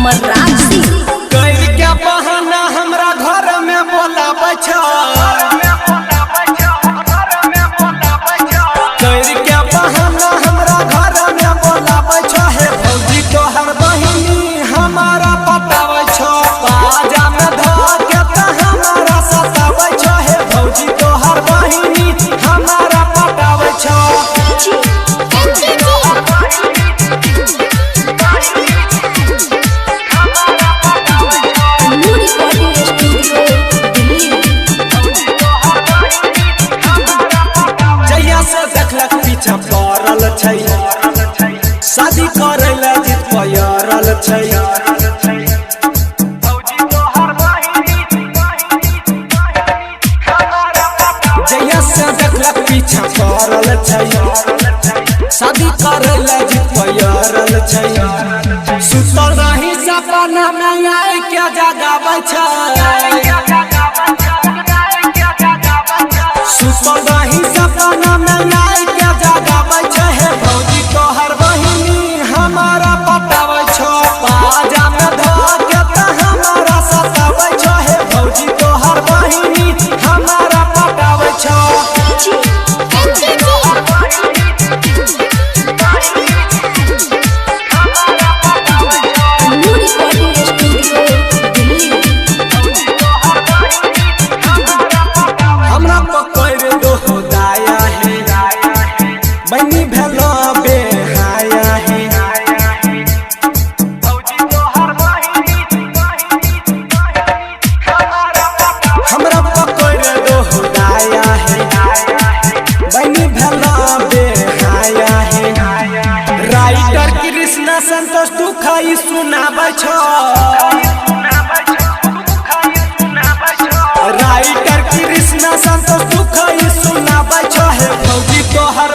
अमरराज सिंह। क्या बहाना हमरा घर में बोला बचा, क्या बहाना हमरा घर में बोला बचा है भौजी तोहर बहिनी हमारा पटावे छो, बाजा में धके त हमारा सतावे छो है भौजी तोहर बहिनी हमारा पटावे छो। पीछा पड़ल छै शादी करे ला जिद पयरल छै, जहिया से देखलक पीछा पड़ल छै शादी करे ला जिद पयरल छै। सुतल रही सपना में आए क्या जगावे छै, सुतल रही सपना में आए क्या जगावे छै है भौजी तोहर बहिनी हमारा पटावे छो, बाजा में धके त हमारा सतावे छो है भौजी तोहर बहिनी हमारा पटावे छो। हमरा पकड़ दो दाया है बनी भेलो बेहाया है, हमरा पकड़ दो दाया है बनी भेलो बेहाया है। राइटर कृष्ण संतोष दुखाई सुनाबै छो, राइटर कृष्ण संतोष दुखाई सुनाबै छो है भौजी तोहर